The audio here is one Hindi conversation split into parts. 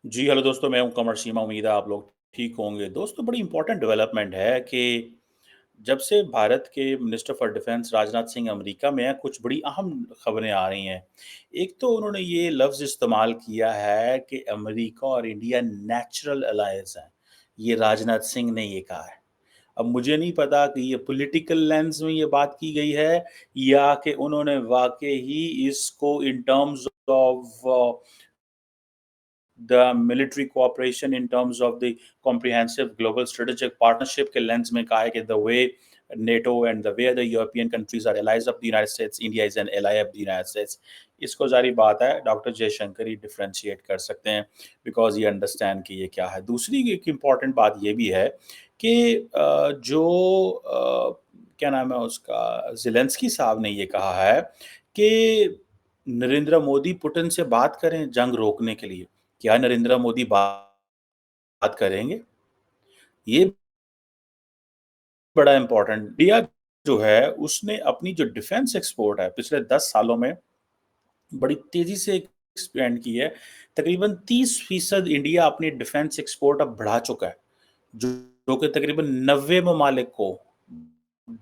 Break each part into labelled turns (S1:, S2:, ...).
S1: जी, हेलो दोस्तों, मैं हूँ कमर सीमा, उम्मीद है आप लोग ठीक होंगे। दोस्तों, बड़ी इम्पोर्टेंट डेवलपमेंट है कि जब से भारत के minister for defence Rajnath Singh America में हैं, कुछ बड़ी अहम खबरें आ रही हैं। एक तो उन्होंने ये लफ्ज़ इस्तेमाल किया है कि अमेरिका और इंडिया नेचुरल अलायंस हैं। ये राजनाथ सिंह ने ये कहा है। अब मुझे नहीं पता कि ये पॉलिटिकल लेंस में ये बात की गई है या कि उन्होंने वाक़ई ही इसको in terms of the military cooperation in terms of the comprehensive global strategic partnership के lens में कहा है कि the way NATO and the way the European countries are allies of the United States, India is an ally of the United States. इसको जारी बात है डॉक्टर जयशंकर ही डिफरेंशिएट कर सकते हैं बिकॉज ये अंडरस्टैंड कि ये क्या है। दूसरी एक इम्पॉर्टेंट बात ये भी है कि क्या नाम है उसका ज़ेलेंस्की साहब ने ये कहा है कि नरेंद्र मोदी पुतिन से बात करें जंग रोकने के लिए। क्या नरेंद्र मोदी बात करेंगे? ये बड़ा इम्पोर्टेंट इंडिया जो है उसने अपनी जो डिफेंस एक्सपोर्ट है पिछले 10 सालों में बड़ी तेज़ी से एक्सपैंड की है। तकरीबन 30% इंडिया अपनी डिफेंस एक्सपोर्ट अब बढ़ा चुका है। जो कि तकरीबन 90 ममालिक को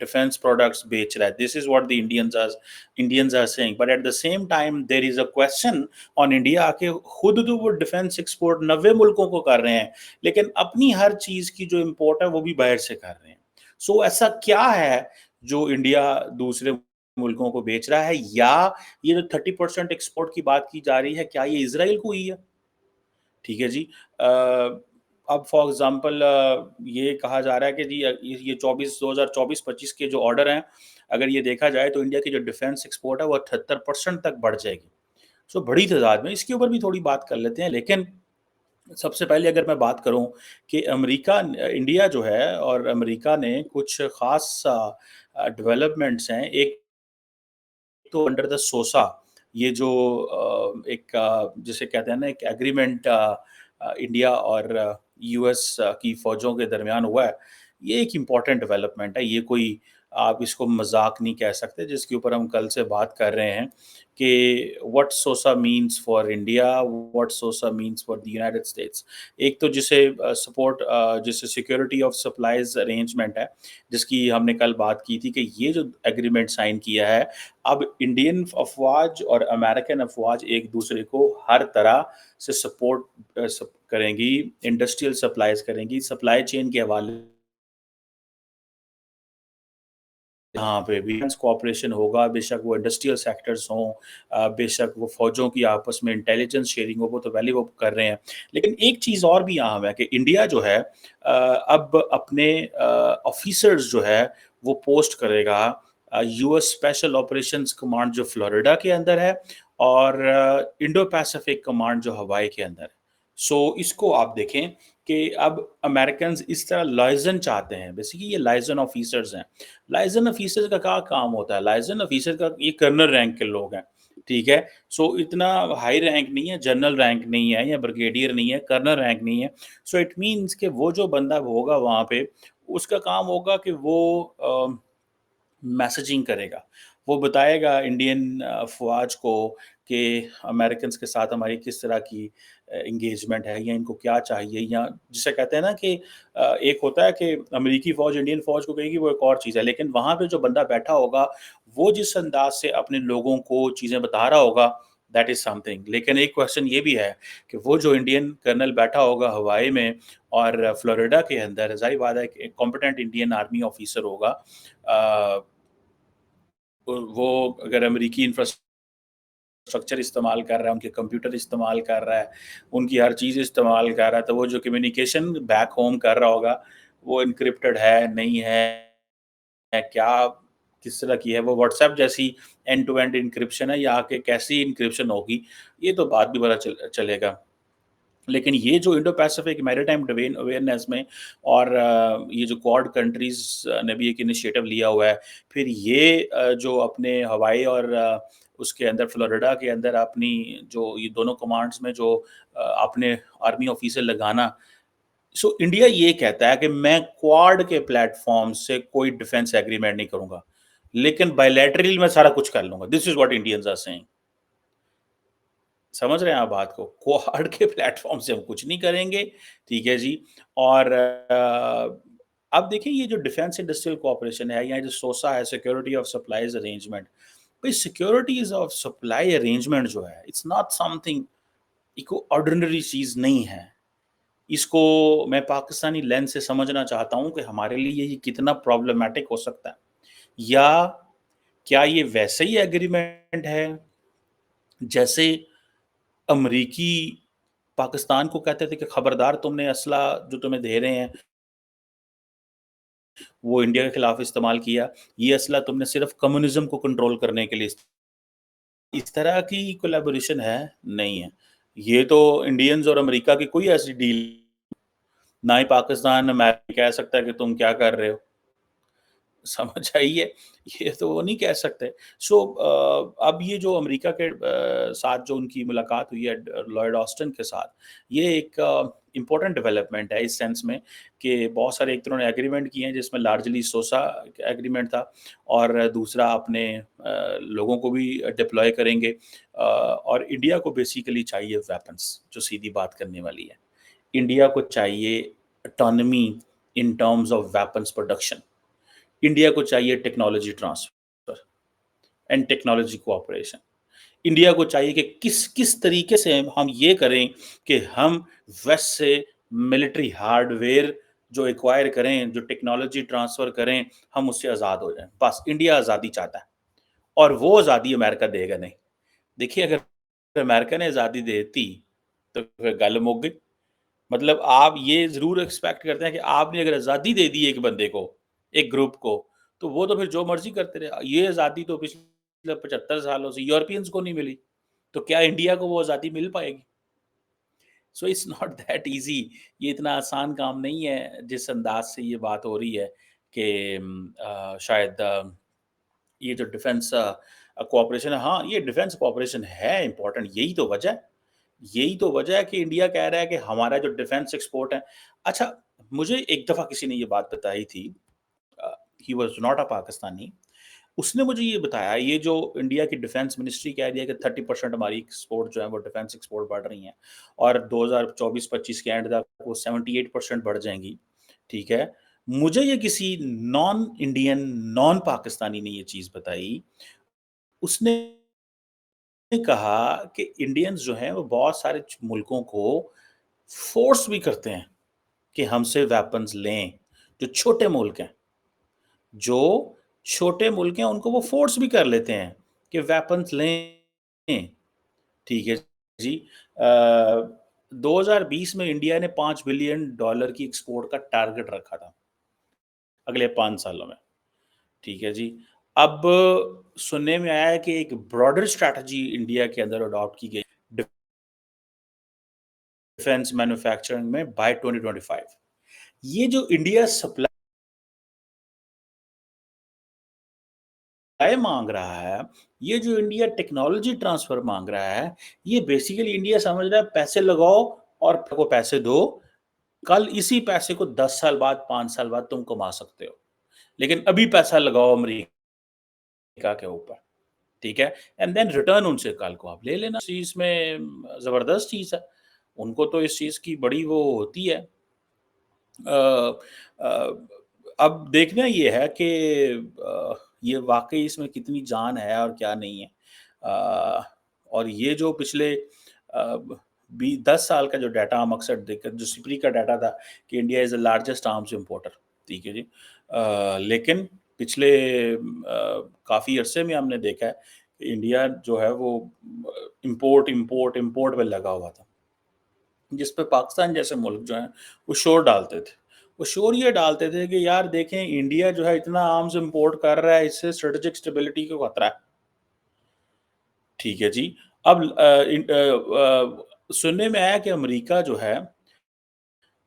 S1: डिफेंस प्रोडक्ट्स बेच रहा है। This is what the Indians are saying but at the same time there is a question on India कि खुद तो वो डिफेंस एक्सपोर्ट 90 मुल्कों को कर रहे हैं, लेकिन अपनी हर चीज़ की जो इम्पोर्ट है वो भी बाहर से कर रहे हैं। सो ऐसा क्या है जो इंडिया दूसरे मुल्कों को बेच रहा है या ये जो 30% एक्सपोर्ट की बात की जा रही है, क्या ये इज़राइल को ही है? ठीक है जी। अब फॉर एग्ज़ाम्पल ये कहा जा रहा है कि जी ये 2024-25 के जो ऑर्डर हैं, अगर ये देखा जाए तो इंडिया की जो डिफेंस एक्सपोर्ट है वो 78% तक बढ़ जाएगी। सो बड़ी तादाद में इसके ऊपर भी थोड़ी बात कर लेते हैं, लेकिन सबसे पहले अगर मैं बात करूँ कि इंडिया जो है और अमेरिका ने कुछ ख़ास डेवलपमेंट्स हैं। एक तो अंडर द सोसा ये जो एक जिसे कहते हैं ना एक एग्रीमेंट इंडिया और यूएस की फ़ौजों के दरमियान हुआ है, ये एक इम्पॉर्टेंट डेवलपमेंट है। ये कोई आप इसको मज़ाक नहीं कह सकते, जिसके ऊपर हम कल से बात कर रहे हैं कि what sosa means for India, what sosa means for the United States. एक तो जिसे सिक्योरिटी ऑफ सप्लाइज़ अरेंजमेंट है, जिसकी हमने कल बात की थी कि ये जो एग्रीमेंट साइन किया है, अब इंडियन अफ़वाज और अमेरिकन अफ़वाज एक-दूसरे को हर तरह से सपोर्ट करेंगी, इंडस्ट्रियल सप्लाइज़ करेंगी, सप्लाई चेन के हवाले यहाँ पे भी कोऑपरेशन होगा, बेशक वो इंडस्ट्रियल सेक्टर्स हों, बेशक वो फ़ौजों की आपस में इंटेलिजेंस शेयरिंग हो, वो तो पहले वो कर रहे हैं। लेकिन एक चीज़ और भी अहम है कि इंडिया जो है अब अपने ऑफ़िसर्स जो है, वो पोस्ट करेगा यूएस स्पेशल ऑपरेशंस कमांड जो फ्लोरिडा के अंदर है और इंडो पैसिफिक कमांड जो हवाई के अंदर है। सो इसको आप देखें कि अब अमेरिकन्स इस तरह लाइज़न चाहते हैं, बेसिकली ये लाइज़न ऑफ़िसर्स हैं। लाइज़न ऑफ़िसर का क्या काम होता है? लाइज़न ऑफ़िसर का ये कर्नल रैंक के लोग हैं, ठीक है? सो इतना हाई रैंक नहीं है, जनरल रैंक नहीं है या ब्रिगेडियर नहीं है, कर्नल रैंक नहीं है। सो इट मीन्स कि वो जो बंदा होगा वहाँ पे, उसका काम होगा कि वो मैसेजिंग करेगा। वो बताएगा इंडियन अफ़वाज को कि अमेरिकन्स के साथ हमारी किस तरह की एंगेजमेंट है या इनको क्या चाहिए या जिसे कहते हैं ना कि एक होता है कि अमेरिकी फ़ौज इंडियन फ़ौज को कहेगी वो एक और चीज़ है, लेकिन वहाँ पे जो बंदा बैठा होगा, वो जिस अंदाज़ से अपने लोगों को चीज़ें बता रहा होगा, दैट इज़ समथिंग। लेकिन एक क्वेश्चन ये भी है कि वो जो इंडियन कर्नल बैठा होगा हवाई में और फ्लोरिडा के अंदर, ज़ाहिर बात है कि एक कॉम्पिटेंट इंडियन आर्मी ऑफ़िसर होगा। वो अगर अमेरिकी इंफ्रास्ट्रक्चर इस्तेमाल कर रहा है, उनके कंप्यूटर इस्तेमाल कर रहा है, उनकी हर चीज़ इस्तेमाल कर रहा है, तो वो जो कम्युनिकेशन बैक होम कर रहा होगा, वो एन्क्रिप्टेड है, नहीं है, क्या किस तरह की है, वो व्हाट्सएप जैसी एंड टू एंड एन्क्रिप्शन है या कि कैसी एन्क्रिप्शन होगी, ये तो बाद भी पता चलेगा। लेकिन ये जो Indo Pacific maritime domain awareness में और ये जो क्वाड कंट्रीज़ ने भी एक इनिशिएटिव लिया हुआ है। फिर ये जो अपने हवाई और उसके अंदर फ्लोरिडा के अंदर अपनी जो ये दोनों कमांड्स में जो अपने आर्मी ऑफिसर लगाना। सो इंडिया ये कहता है कि मैं क्वाड के प्लेटफ़ॉर्म से कोई डिफेंस एग्रीमेंट नहीं करूँगा, लेकिन बायलैटरली मैं सारा कुछ कर लूँगा। This is what Indians are saying. समझ रहे हैं आप बात को? क्वाड के प्लेटफ़ॉर्म से हम कुछ नहीं करेंगे, ठीक है जी। और अब देखिए ये जो डिफेंस इंडस्ट्रियल कोऑपरेशन है या जो सोसा है, सिक्योरिटी ऑफ सप्लाइज़ अरेंजमेंट, भई सिक्योरिटीज़ ऑफ सप्लाई अरेंजमेंट जो है, इट्स नॉट समथिंग एक ऑर्डिनरी चीज़ नहीं है। इसको मैं पाकिस्तानी लेंस से समझना चाहता हूँ कि हमारे लिए ये कितना प्रॉब्लमैटिक हो सकता है। या क्या ये वैसे ही एग्रीमेंट है जैसे अमरीकी पाकिस्तान को कहते थे कि खबरदार तुमने असला जो तुम्हें दे रहे हैं, वो इंडिया के खिलाफ इस्तेमाल किया। ये असला तुमने सिर्फ़ कम्युनिज़्म को कंट्रोल करने के लिए इस तरह की कोलैबोरेशन है, नहीं है। ये तो इंडियंस और अमेरिका की कोई ऐसी डील ना ही पाकिस्तान अमेरिका कह सकता है कि तुम क्या कर रहे हो? समझ आई है? ये तो वो नहीं कह सकते। सो अब ये जो अमेरिका के साथ जो उनकी मुलाकात हुई है लॉयड ऑस्टिन के साथ, ये एक इम्पोर्टेंट डेवलपमेंट है इस सेंस में कि बहुत सारे एक तो उन्होंने एग्रीमेंट किए हैं जिसमें लार्जली सोसा एग्रीमेंट था और दूसरा अपने लोगों को भी डिप्लॉय करेंगे और इंडिया को बेसिकली चाहिए वेपन्स, जो सीधी बात करने वाली है। इंडिया को चाहिए autonomy in terms of weapons production. India को चाहिए technology transfer and technology cooperation. India को चाहिए कि किस किस तरीके से हम ये करें कि हम वेस्ट से मिलिट्री हार्डवेयर जो एक्वायर करें, जो टेक्नोलॉजी ट्रांसफर करें, हम उससे आज़ाद हो जाएँ। बस इंडिया आज़ादी चाहता है और वो आज़ादी अमेरिका देगा नहीं। देखिए अगर अमेरिका ने आज़ादी दे दी, तो फिर गल मुक गई। मतलब आप ये ज़रूर एक्सपेक्ट करते हैं कि आपने अगर आज़ादी दे दी एक बंदे को, एक ग्रुप को, तो वो तो फिर जो मर्ज़ी करते रहे। ये आज़ादी तो पिछले 75 सालों से यूरोपियंस को नहीं मिली, तो क्या इंडिया को वो आज़ादी मिल पाएगी? So it's not that easy. ये इतना आसान काम नहीं है, जिस अंदाज़ से ये बात हो रही है कि शायद ये जो डिफेंस कोऑपरेशन है, हाँ, ये डिफेंस कोऑपरेशन है इम्पोर्टेंट, यही तो वजह है। यही तो वजह है कि इंडिया कह रहा है कि हमारा जो डिफेंस एक्सपोर्ट है अच्छा, मुझे एक दफ़ा किसी ने ये बात बताई थी he was not a Pakistani, उसने मुझे ये बताया, ये जो इंडिया की डिफेंस मिनिस्ट्री कह रही है कि 30% हमारी एक्सपोर्ट जो है वो डिफेंस एक्सपोर्ट बढ़ रही हैं और 2024-25 के एंड तक वो 78% बढ़ जाएँगी, ठीक है? मुझे ये किसी नॉन इंडियन, नॉन पाकिस्तानी ने ये चीज़ बताई, उसने कहा कि इंडियंस जो हैं वो बहुत सारे मुल्कों को फ़ोर्स भी करते हैं कि हमसे वेपन्स लें, जो छोटे मुल्क हैं। जो छोटे मुल्क हैं उनको वो फ़ोर्स भी कर लेते हैं कि वेपन्स लें, ठीक है जी। 2020 में इंडिया ने $5 बिलियन की एक्सपोर्ट का टारगेट रखा था, अगले 5 सालों में, ठीक है जी। अब सुनने में आया है कि एक ब्रॉडर स्ट्रैटेजी इंडिया के अंदर अडॉप्ट की गई डिफेंस मैन्युफैक्चरिंग में बाय 2025। ये जो इंडिया सप्लाई माँग रहा है, ये जो इंडिया टेक्नोलॉजी ट्रांसफ़र माँग रहा है, ये बेसिकली इंडिया समझ रहा है पैसे लगाओ और को पैसे दो, कल इसी पैसे को 10 साल बाद, 5 साल बाद तुम कमा सकते हो। लेकिन अभी पैसा लगाओ अमेरिका के ऊपर, ठीक है? एंड देन रिटर्न उनसे कल को आप ले लेना। इस चीज़ में ज़बरदस्त चीज़ है। उनको तो इस चीज़ की बड़ी वो होती है अ अ, अब देखना ये है कि ये वाक़ई इसमें कितनी जान है और क्या नहीं है। और ये जो पिछले ब 10 साल का जो डाटा हम अक्सर देखकर जो सिपरी का डाटा था कि India is the largest arms importer, ठीक है जी। लेकिन पिछले काफ़ी अरसे में हमने देखा है कि इंडिया जो है वो इम्पोर्ट पे लगा हुआ था। जिस पे पाकिस्तान जैसे मुल्क जो हैं, वो शोर डालते थे। वो शोर ये डालते थे कि यार देखें इंडिया जो है इतना आर्म्स इम्पोर्ट कर रहा है, इससे स्ट्रेटेजिक स्टेबिलिटी को खतरा है। ठीक है जी। अब सुनने में आया कि अमेरिका जो है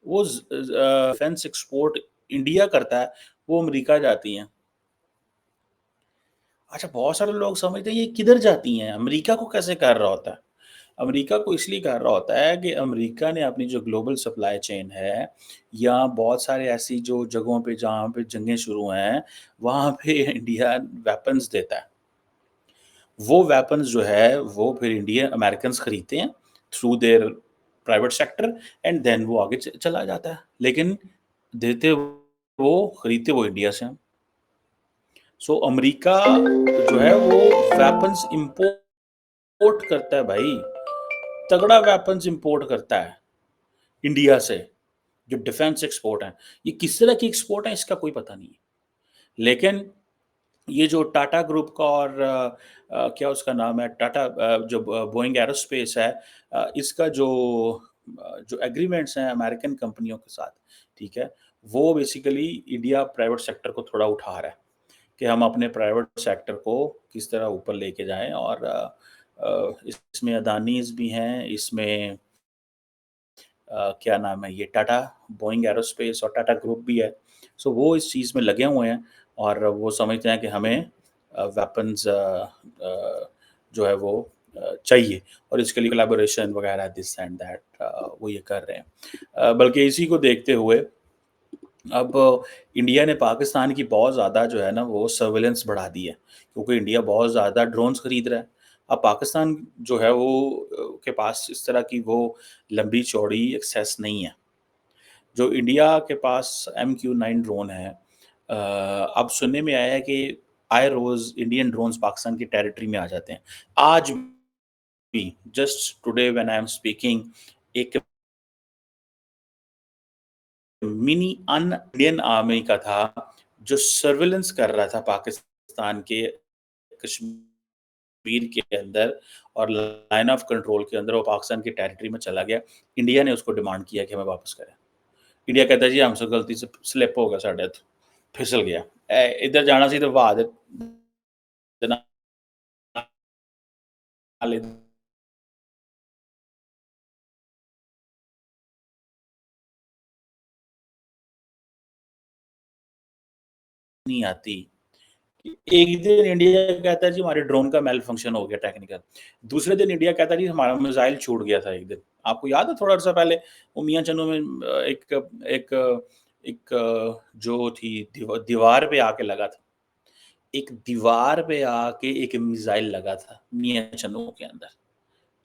S1: वो डिफेंस एक्सपोर्ट इंडिया करता है, वो अमेरिका जाती हैं। अच्छा बहुत सारे लोग समझते हैं ये किधर जाती हैं, अमेरिका को कैसे कर रहा होता है? अमेरिका को इसलिए कर रहा होता है कि अमेरिका ने अपनी जो ग्लोबल सप्लाई चेन है या बहुत सारे ऐसी जो जगहों पे जहाँ पे जंगें शुरू हैं, वहाँ पे इंडिया वेपन्स देता है। वो वेपन्स जो है, वो फिर इंडियन अमेरिकन्स खरीदते हैं through their private sector and then वो आगे चला जाता है। लेकिन देते वो खरीदते वो इंडिया से हैं। सो अमेरिका जो है वो वेपन्स इंपोर्ट करता है भाई, तगड़ा वेपन्स इंपोर्ट करता है इंडिया से, जो डिफेंस एक्सपोर्ट है। ये किस तरह की एक्सपोर्ट है इसका कोई पता नहीं है। लेकिन ये जो टाटा ग्रुप का और क्या उसका नाम है टाटा जो बोइंग एरोस्पेस है, इसका जो एग्रीमेंट्स हैं अमेरिकन कंपनियों के साथ, ठीक है, वो बेसिकली इंडिया प्राइवेट सेक्टर को थोड़ा उठा रहा है कि हम अपने प्राइवेट सेक्टर को किस तरह ऊपर लेके जाएं। और इसमें अदानीज भी हैं, इसमें क्या नाम है ये टाटा बोइंग एरोस्पेस और टाटा ग्रुप भी है। सो वो इस चीज़ में लगे हुए हैं और वो समझते हैं कि हमें वेपन्स जो है वो चाहिए और इसके लिए कोलैबोरेशन वगैरह दिस एंड दैट वो ये कर रहे हैं। बल्कि इसी को देखते हुए अब इंडिया ने पाकिस्तान की बहुत ज़्यादा जो है ना वो सर्विलेंस बढ़ा दी है, क्योंकि इंडिया बहुत ज़्यादा ड्रोन्स खरीद रहा है। अब पाकिस्तान जो है वो के पास इस तरह की वो लंबी चौड़ी एक्सेस नहीं है। जो इंडिया के पास MQ-9 ड्रोन है, अब सुनने में आया है कि आए रोज़ इंडियन ड्रोन्स पाकिस्तान की टेरिटरी में आ जाते हैं। आज भी just today when I am speaking एक मिनी अन इंडियन आर्मी का था, जो सर्विलेंस कर रहा था पाकिस्तान के कश्मीर के अंदर और लाइन ऑफ कंट्रोल के अंदर, वो पाकिस्तान की टेरिटरी में चला गया। इंडिया ने उसको डिमांड किया कि हमें वापस करें। इंडिया कहता है जी हमसे गलती से स्लिप हो गया साढ़े हत्थों, फिसल गया। इधर जाना सी तो वाह जनाब नहीं आती। एक दिन इंडिया कहता है जी हमारे ड्रोन का मेल फंक्शन हो गया टेक्निकल। दूसरे दिन इंडिया कहता है जी हमारा मिसाइल छूट गया था एक दिन। आपको याद है थोड़ा-सा पहले वो मियाँ चन्नू में एक एक एक जो थी दीवार पे आके लगा था। एक दीवार पे आके एक मिसाइल लगा था मियाँ चन्नू के अंदर,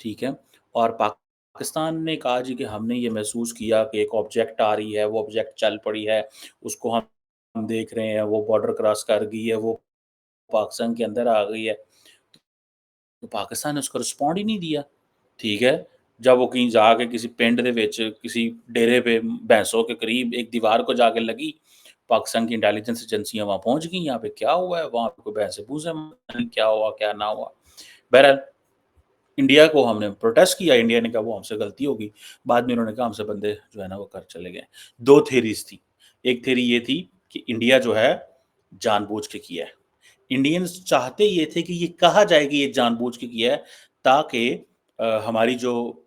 S1: ठीक है? और पाकिस्तान ने कहा जी कि हमने ये महसूस किया कि एक ऑब्जेक्ट आ रही है, वो ऑब्जेक्ट चल पड़ी है, उसको हम देख रहे हैं, वो बॉर्डर क्रॉस कर गई है, वो पाकिस्तान के अंदर आ गई है। तो पाकिस्तान ने उसको रिस्पॉन्ड ही नहीं दिया, ठीक है? जब वो कहीं जाके किसी पिंड दे विच, किसी डेरे पे भैंसों के करीब एक दीवार को जाके लगी, पाकिस्तान की इंटेलिजेंस एजेंसियाँ वहाँ पहुँच गई, यहाँ पे क्या हुआ है? वहाँ पे कोई भैंसे-भूसे मर रही, क्या हुआ, क्या ना हुआ? बहरहाल इंडिया को हमने प्रोटेस्ट किया, इंडिया ने कहा वो हमसे गलती हो गई। बाद में उन्होंने कहा हमसे बंदे जो है ना वो घर चले गए। 2 थियरीज़ थी। एक थियरी ये थी कि इंडिया जो है जानबूझ के किया है। इंडियंस चाहते ये थे कि ये कहा जाए कि ये जानबूझ के किया है, ताकि हमारी जो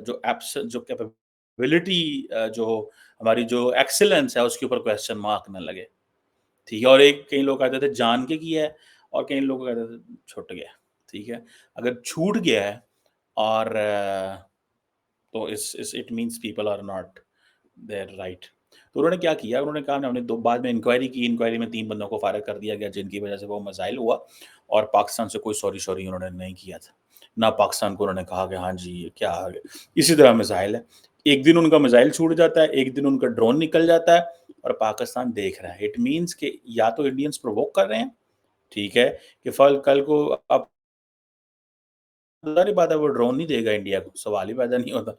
S1: जो कैपेबिलिटी, जो हमारी जो एक्सीलेंस है उसके ऊपर क्वेश्चन मार्क ना लगे, ठीक है? और एक कई लोग कहते थे जान के किया है और कई लोग कहते थे छूट गया, ठीक है? अगर छूट गया है और तो इस it means people are not there right. तो उन्होंने क्या किया, उन्होंने कहा हमने दो बाद में इंक्वायरी की, इंक्वायरी में 3 बंदों को फारिग कर दिया गया जिनकी वजह से वो मिसाइल हुआ और पाकिस्तान से कोई सॉरी-सॉरी उन्होंने नहीं किया था। ना पाकिस्तान को उन्होंने कहा कि हाँ जी, ये क्या आ गया। इसी तरह मिसाइल है। एक दिन उनका मिसाइल छूट जाता है, एक दिन उनका ड्रोन निकल जाता है और पाकिस्तान देख रहा है। इट मीन्स कि या तो इंडियंस प्रोवोक कर रहे हैं, ठीक है? कि फल कल को अब ज़ाहिर बात है वो ड्रोन नहीं देगा इंडिया को, सवाल ही पैदा नहीं होता।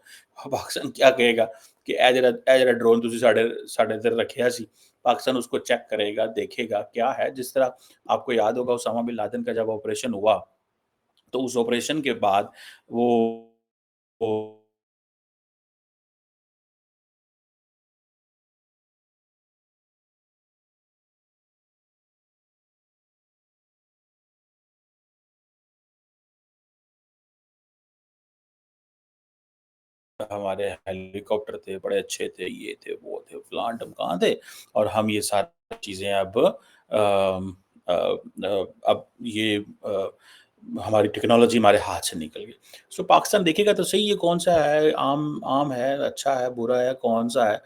S1: पाकिस्तान क्या कहेगा कि ਇਹ ਜਿਹੜਾ ड्रोन ਤੁਸੀਂ ਸਾਡੇ ਸਾਡੇ ਇੱਧਰ ਰੱਖਿਆ ਸੀ, पाकिस्तान उसको चेक करेगा, देखेगा क्या है। जिस तरह आपको याद होगा उसामा बिन लादेन का जब ऑपरेशन हुआ, तो उस ऑपरेशन के बाद वो हमारे हेलीकॉप्टर थे, बड़े अच्छे थे, ये थे, वो थे, फलान-ढिमकान थे और हम ये सारी चीज़ें अब अब ये हमारी टेक्नोलॉजी हमारे हाथ से निकल गई। सो पाकिस्तान देखेगा तो सही ये कौन-सा है, आम आम है, अच्छा है, बुरा है, कौन-सा है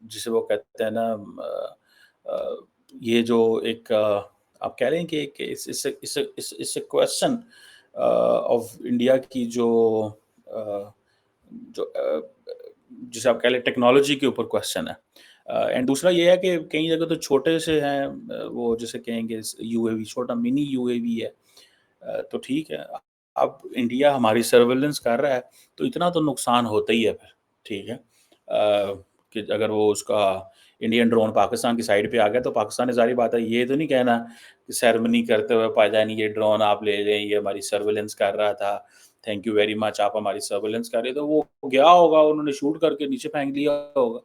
S1: जिसे वो कहते हैं ना ये जो एक आप कह रहे हैं कि it's a question of India की अ, जो जिसे आप कह लें टेक्नोलॉजी के ऊपर क्वेश्चन है। एंड दूसरा ये है कि कई जगह तो छोटे से हैं वो जिसे कहेंगे यूएवी छोटा मिनी यूएवी है। तो ठीक है। अब इंडिया हमारी सर्विलेंस कर रहा है, तो इतना तो नुकसान होता ही है फिर, ठीक है। कि अगर वो उसका इंडियन ड्रोन पाकिस्तान की साइड पे आ गया, तो पाकिस्तान ने ज़ाहिर बात है ये तो नहीं कहना कि सेरेमनी करते हुए पायदानी ये ड्रोन आप ले लें, ये हमारी सर्विलेंस कर रहा था, थैंक यू वेरी मच आप हमारी सर्विलेंस कर रहे, तो वो गया होगा, उन्होंने शूट करके नीचे फेंक दिया होगा।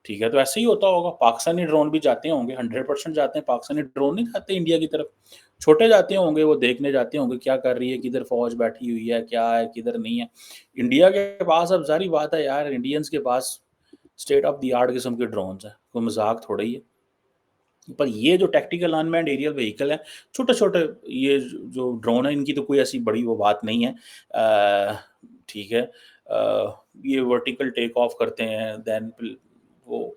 S1: ठीक है, तो ऐसे ही होता होगा, पाकिस्तानी ड्रोन भी जाते होंगे, 100% जाते हैं, पाकिस्तानी ड्रोन नहीं जाते इंडिया की तरफ। छोटे जाते होंगे, वो देखने जाते होंगे क्या कर रही है, किधर फ़ौज बैठी हुई है, क्या है, किधर नहीं है। इंडिया के पास अब ज़ाहिर बात है यार, इंडियंस के पास स्टेट ऑफ द आर्ट किस्म के ड्रोन्स हैं, कोई मज़ाक थोड़ा ही है। पर ये जो टैक्टिकल अनमैन्ड एरियल व्हीकल है, छोटे-छोटे ये जो ड्रोन है, इनकी तो कोई ऐसी बड़ी वो बात नहीं है। ठीक है। ये वर्टिकल टेक ऑफ करते हैं, देन फिर वो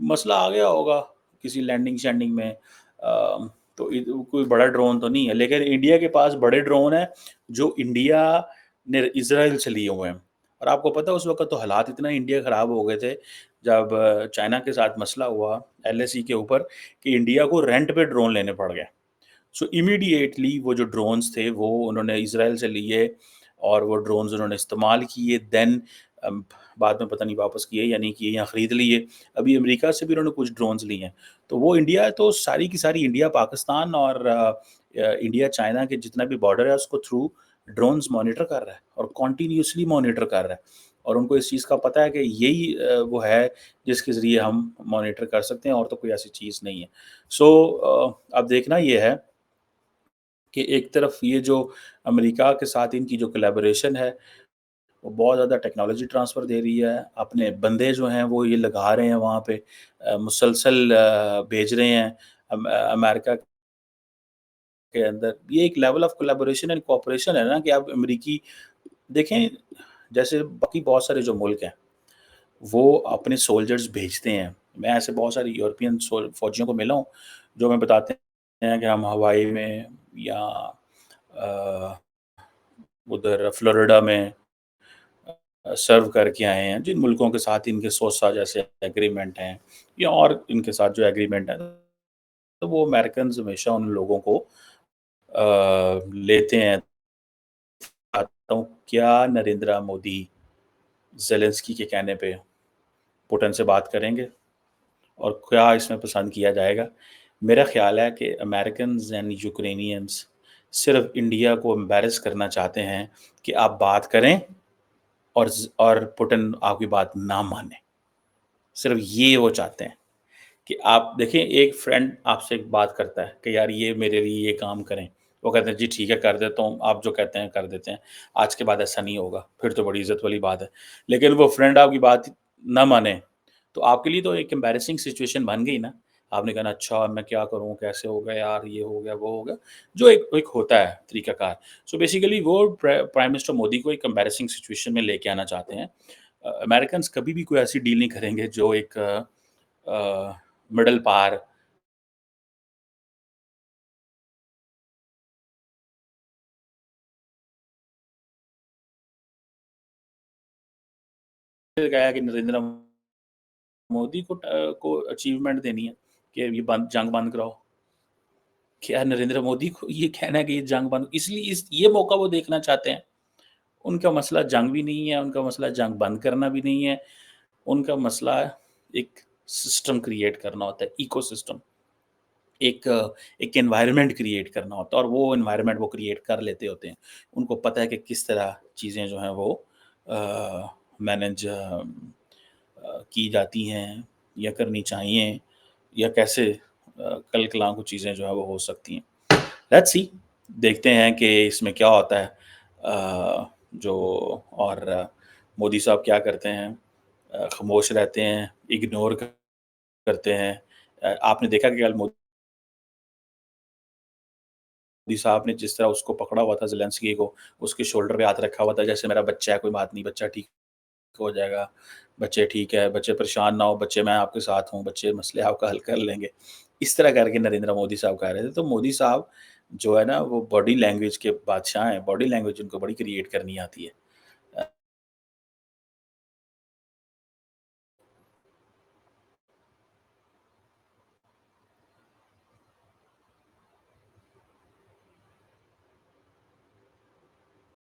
S1: मसला आ गया होगा किसी लैंडिंग-शैंडिंग में। तो कोई बड़ा ड्रोन तो नहीं है, लेकिन इंडिया के पास बड़े ड्रोन हैं, जो इंडिया ने इज़राइल से लिए हुए हैं। और आपको पता है उस वक़्त तो हालात इतना इंडिया ख़राब हो गए थे, जब चाइना के साथ मसला हुआ एलएसी के ऊपर कि इंडिया को रेंट पे ड्रोन लेने पड़ गए। सो इमीडिएटली वो जो ड्रोन्स थे वो उन्होंने इज़राइल से लिए और वो ड्रोन्स उन्होंने इस्तेमाल किए देन बाद में पता नहीं वापस किए या नहीं किए या खरीद लिए। अभी अमेरिका से भी उन्होंने कुछ ड्रोन्स लिए हैं। तो वो इंडिया तो सारी की सारी इंडिया, पाकिस्तान और इंडिया चाइना के जितना भी बॉर्डर है उसको थ्रू ड्रोन्स मॉनिटर कर रहा है और कंटिन्यूअसली मॉनिटर कर रहा है। और उनको इस चीज़ का पता है कि यही वो है जिसके ज़रिए हम मॉनिटर कर सकते हैं और तो कोई ऐसी चीज़ नहीं है। सो अब देखना ये है कि एक तरफ ये जो अमेरिका के साथ इनकी जो कोलैबोरेशन है, वो बहुत ज़्यादा टेक्नोलॉजी ट्रांसफ़र दे रही है। अपने बंदे जो हैं वो ये लगा रहे हैं वहाँ पे मुसलसल भेज रहे हैं अमेरिका के अंदर। ये एक level of collaboration and cooperation है ना कि आप अमेरिकी देखें, जैसे बाकी बहुत सारे जो मुल्क हैं, वो अपने सोल्जर्स भेजते हैं। मैं ऐसे बहुत सारे यूरोपियन फ़ौजियों को मिला हूँ, जो हमें बताते हैं कि हम हवाई में या अ, उधर फ्लोरिडा में सर्व करके आए हैं, जिन मुल्कों के साथ इनके सोसा जैसे एग्रीमेंट हैं या और इनके साथ जो एग्रीमेंट है, तो वो अमेरिकन्स हमेशा उन लोगों को लेते हैं। आता हूँ, क्या नरेंद्र मोदी ज़ेलेंस्की के कहने पे पुतिन से बात करेंगे और क्या इसमें पसंद किया जाएगा? मेरा ख़्याल है कि अमेरिकन्स एंड यूक्रेनियंस सिर्फ़ इंडिया को एम्बैरेस करना चाहते हैं कि आप बात करें और पुतिन आपकी बात ना माने। सिर्फ़ ये वो चाहते हैं कि आप देखिए, एक फ्रेंड आपसे एक बात करता है कि यार ये मेरे लिए ये काम करें। वो कहते हैं जी ठीक है कर देता हूँ, आप जो कहते हैं कर देते हैं। आज के बाद ऐसा नहीं होगा, फिर तो बड़ी इज़्ज़त वाली बात है। लेकिन वो फ्रेंड आपकी बात ना माने, तो आपके लिए तो एक एम्बैरेसिंग सिचुएशन बन गई ना। आपने कहा ना अच्छा मैं क्या करूँ, कैसे हो गया यार, ये हो गया, वो हो गया। जो एक एक होता है तरीकाकार। सो बेसिकली वो प्राइम मिनिस्टर मोदी को एक एम्बैरेसिंग सिचुएशन में लेके आना चाहते हैं। अमेरिकन्स कभी भी कोई ऐसी डील नहीं करेंगे जो एक मिडल पार गया कि नरेंद्र मोदी को अचीवमेंट देनी है कि ये बंद जंग बंद कराओ। क्या नरेंद्र मोदी को ये कहना है कि ये जंग बंद, इसलिए इस ये मौका वो देखना चाहते हैं। उनका मसला जंग भी नहीं है, उनका मसला जंग बंद करना भी नहीं है। उनका मसला एक सिस्टम क्रिएट करना होता है, इकोसिस्टम। एक एक एनवायरनमेंट क्रिएट करना होता है और वो एनवायरनमेंट वो क्रिएट कर लेते होते हैं। उनको पता है कि किस तरह चीज़ें जो हैं वो मैनेज की जाती हैं या करनी चाहिए या कैसे कल-कलां कुछ चीज़ें जो हैं वो हो सकती हैं। लेट्स सी, देखते हैं कि इसमें क्या होता है। जो और मोदी साहब क्या करते हैं, खामोश रहते हैं, इग्नोर करते हैं। आपने देखा कि कल मोदी साहब ने जिस तरह उसको पकड़ा हुआ था ज़ेलेंस्की को, उसके शोल्डर पे हाथ रखा हुआ था जैसे मेरा बच्चा है, कोई बात नहीं, बच्चा ठीक हो जाएगा, बच्चे ठीक है, बच्चे परेशान ना हो, बच्चे मैं आपके साथ हूँ, बच्चे मसले आपका हल कर लेंगे। इस तरह करके नरेंद्र मोदी साहब कह रहे थे। तो मोदी साहब जो है ना वो बॉडी लैंग्वेज के बादशाह हैं, बॉडी लैंग्वेज उनको बड़ी क्रिएट करनी आती है।